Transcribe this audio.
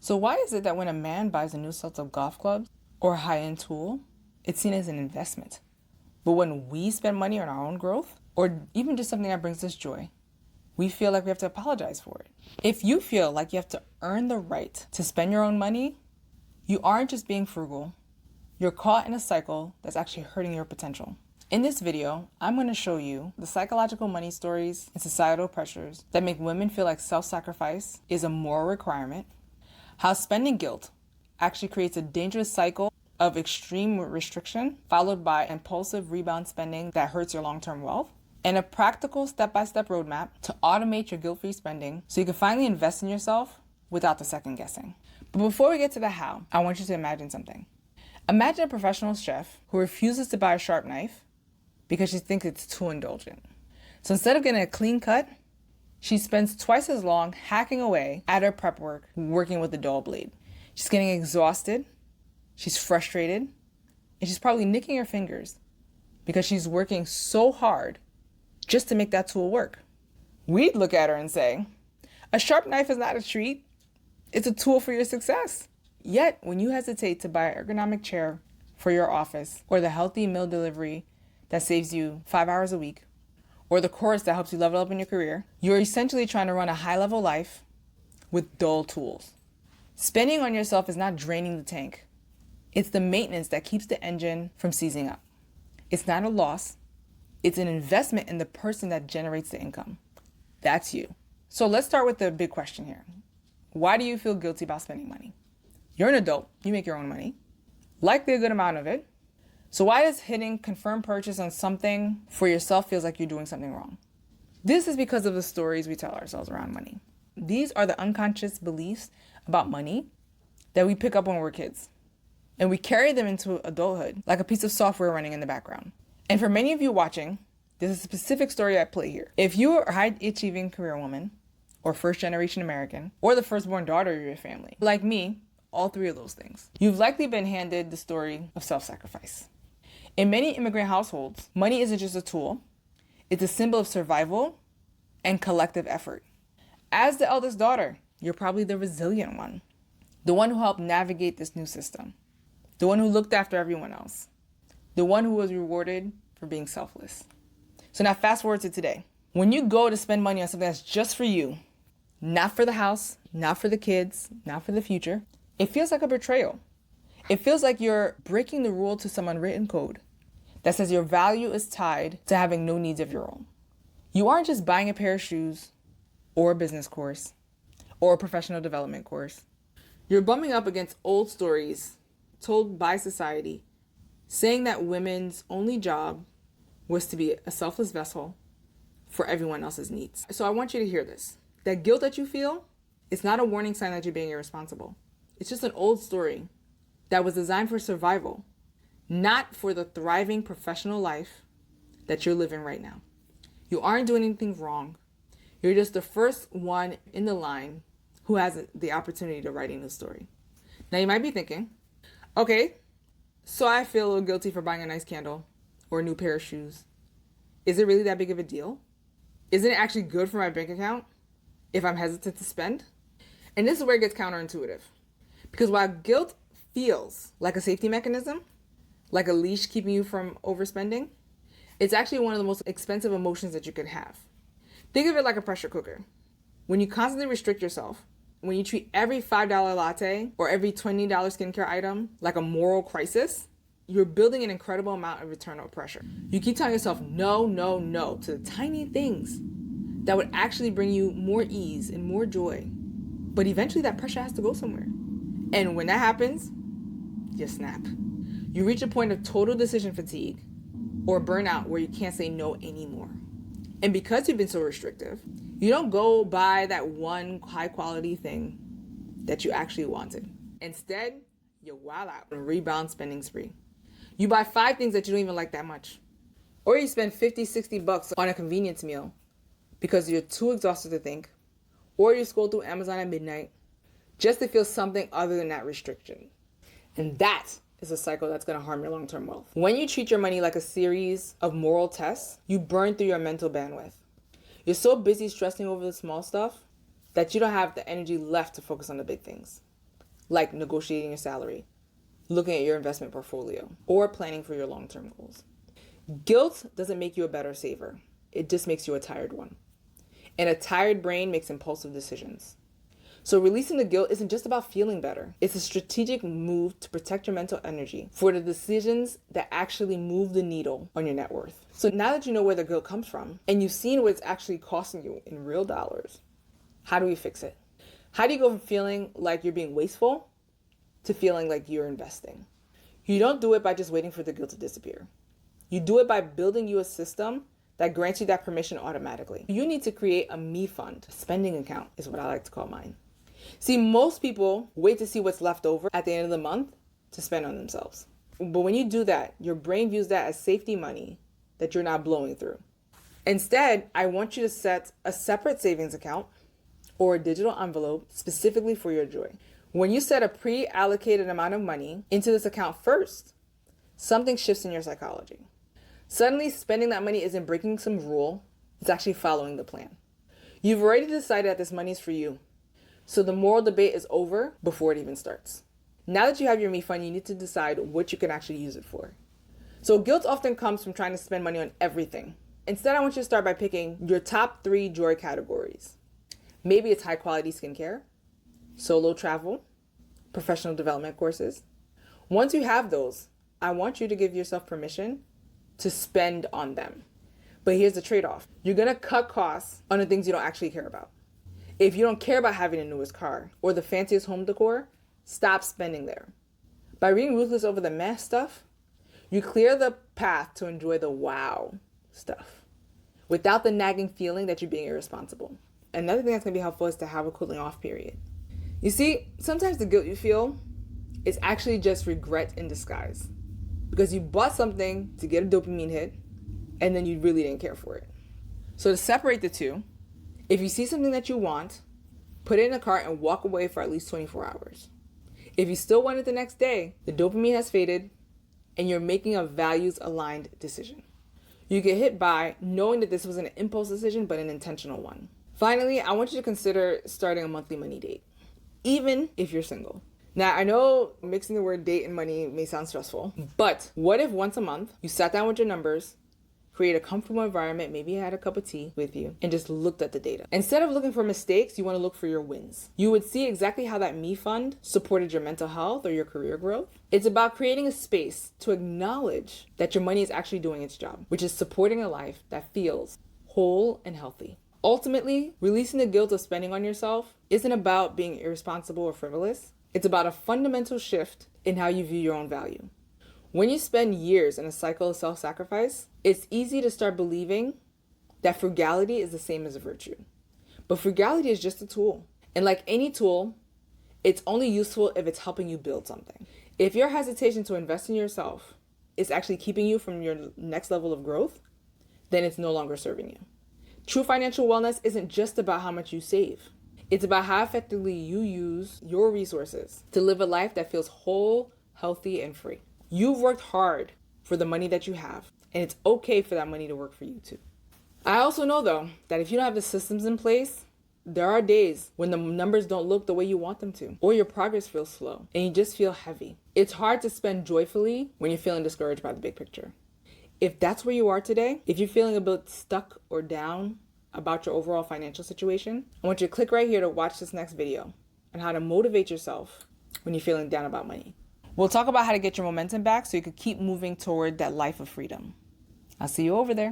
So why is it that when a man buys a new set of golf clubs or a high-end tool, it's seen as an investment? But when we spend money on our own growth, or even just something that brings us joy, we feel like we have to apologize for it. If you feel like you have to earn the right to spend your own money, you aren't just being frugal. You're caught in a cycle that's actually hurting your potential. In this video, I'm going to show you the psychological money stories and societal pressures that make women feel like self-sacrifice is a moral requirement, how spending guilt actually creates a dangerous cycle of extreme restriction followed by impulsive rebound spending that hurts your long-term wealth, and a practical step-by-step roadmap to automate your guilt-free spending so you can finally invest in yourself without the second guessing. But before we get to the how, I want you to imagine something. Imagine a professional chef who refuses to buy a sharp knife because she thinks it's too indulgent. So instead of getting a clean cut, she spends twice as long hacking away at her prep work, working with the dull blade. She's getting exhausted, she's frustrated, and she's probably nicking her fingers because she's working so hard just to make that tool work. We'd look at her and say, a sharp knife is not a treat, it's a tool for your success. Yet, when you hesitate to buy an ergonomic chair for your office, or the healthy meal delivery that saves you 5 hours a week, or the course that helps you level up in your career, you're essentially trying to run a high-level life with dull tools. Spending on yourself is not draining the tank. It's the maintenance that keeps the engine from seizing up. It's not a loss. It's an investment in the person that generates the income. That's you. So let's start with the big question here. Why do you feel guilty about spending money? You're an adult. You make your own money. Likely a good amount of it. So why does hitting confirm purchase on something for yourself feels like you're doing something wrong? This is because of the stories we tell ourselves around money. These are the unconscious beliefs about money that we pick up when we're kids. And we carry them into adulthood like a piece of software running in the background. And for many of you watching, there's a specific story at play here. If you are a high-achieving career woman, or first-generation American, or the firstborn daughter of your family, like me, all three of those things, you've likely been handed the story of self-sacrifice. In many immigrant households, money isn't just a tool, it's a symbol of survival and collective effort. As the eldest daughter, you're probably the resilient one, the one who helped navigate this new system, the one who looked after everyone else, the one who was rewarded for being selfless. So now fast forward to today. When you go to spend money on something that's just for you, not for the house, not for the kids, not for the future, it feels like a betrayal. It feels like you're breaking the rule to some unwritten code that says your value is tied to having no needs of your own. You aren't just buying a pair of shoes or a business course or a professional development course. You're bumping up against old stories told by society saying that women's only job was to be a selfless vessel for everyone else's needs. So I want you to hear this. That guilt that you feel, it's not a warning sign that you're being irresponsible. It's just an old story that was designed for survival, not for the thriving professional life that you're living right now. You aren't doing anything wrong. You're just the first one in the line who has the opportunity to write a new story. Now you might be thinking, okay, so I feel a little guilty for buying a nice candle or a new pair of shoes. Is it really that big of a deal? Isn't it actually good for my bank account if I'm hesitant to spend? And this is where it gets counterintuitive. Because while guilt feels like a safety mechanism, like a leash keeping you from overspending, it's actually one of the most expensive emotions that you could have. Think of it like a pressure cooker. When you constantly restrict yourself, when you treat every $5 latte or every $20 skincare item like a moral crisis, you're building an incredible amount of internal pressure. You keep telling yourself no, no, no to the tiny things that would actually bring you more ease and more joy. But eventually that pressure has to go somewhere. And when that happens, you snap. You reach a point of total decision fatigue or burnout where you can't say no anymore. And because you've been so restrictive, you don't go buy that one high quality thing that you actually wanted. Instead, you wild out on a rebound spending spree. You buy 5 things that you don't even like that much. Or you spend $50-$60 on a convenience meal because you're too exhausted to think. Or you scroll through Amazon at midnight just to feel something other than that restriction. And that is a cycle that's going to harm your long-term wealth. When you treat your money like a series of moral tests, you burn through your mental bandwidth. You're so busy stressing over the small stuff that you don't have the energy left to focus on the big things. like negotiating your salary, looking at your investment portfolio, or planning for your long-term goals. Guilt doesn't make you a better saver. It just makes you a tired one. And a tired brain makes impulsive decisions. So releasing the guilt isn't just about feeling better. It's a strategic move to protect your mental energy for the decisions that actually move the needle on your net worth. So now that you know where the guilt comes from and you've seen what it's actually costing you in real dollars, how do we fix it? How do you go from feeling like you're being wasteful to feeling like you're investing? You don't do it by just waiting for the guilt to disappear. You do it by building you a system that grants you that permission automatically. You need to create a me fund. A spending account is what I like to call mine. See, most people wait to see what's left over at the end of the month to spend on themselves. But when you do that, your brain views that as safety money that you're not blowing through. Instead, I want you to set a separate savings account or a digital envelope specifically for your joy. When you set a pre-allocated amount of money into this account first, something shifts in your psychology. Suddenly, spending that money isn't breaking some rule, it's actually following the plan. You've already decided that this money is for you. So the moral debate is over before it even starts. Now that you have your me fund, you need to decide what you can actually use it for. So guilt often comes from trying to spend money on everything. Instead, I want you to start by picking your top 3 joy categories. Maybe it's high quality skincare, solo travel, professional development courses. Once you have those, I want you to give yourself permission to spend on them. But here's the trade-off. You're gonna cut costs on the things you don't actually care about. If you don't care about having the newest car or the fanciest home decor, stop spending there. By being ruthless over the meh stuff, you clear the path to enjoy the wow stuff without the nagging feeling that you're being irresponsible. Another thing that's going to be helpful is to have a cooling off period. You see, sometimes the guilt you feel is actually just regret in disguise because you bought something to get a dopamine hit and then you really didn't care for it. So to separate the two, if you see something that you want, put it in a cart and walk away for at least 24 hours. If you still want it the next day, the dopamine has faded and you're making a values-aligned decision. You get hit by knowing that this was an impulse decision, but an intentional one. Finally, I want you to consider starting a monthly money date, even if you're single. Now, I know mixing the word date and money may sound stressful, but what if once a month you sat down with your numbers, create a comfortable environment, maybe you had a cup of tea with you, and just looked at the data. Instead of looking for mistakes, you want to look for your wins. You would see exactly how that me fund supported your mental health or your career growth. It's about creating a space to acknowledge that your money is actually doing its job, which is supporting a life that feels whole and healthy. Ultimately, releasing the guilt of spending on yourself isn't about being irresponsible or frivolous. It's about a fundamental shift in how you view your own value. When you spend years in a cycle of self-sacrifice, it's easy to start believing that frugality is the same as a virtue. But frugality is just a tool. And like any tool, it's only useful if it's helping you build something. If your hesitation to invest in yourself is actually keeping you from your next level of growth, then it's no longer serving you. True financial wellness isn't just about how much you save. It's about how effectively you use your resources to live a life that feels whole, healthy, and free. You've worked hard for the money that you have, and it's okay for that money to work for you too. I also know though, that if you don't have the systems in place, there are days when the numbers don't look the way you want them to, or your progress feels slow, and you just feel heavy. It's hard to spend joyfully when you're feeling discouraged by the big picture. If that's where you are today, if you're feeling a bit stuck or down about your overall financial situation, I want you to click right here to watch this next video on how to motivate yourself when you're feeling down about money. We'll talk about how to get your momentum back so you can keep moving toward that life of freedom. I'll see you over there.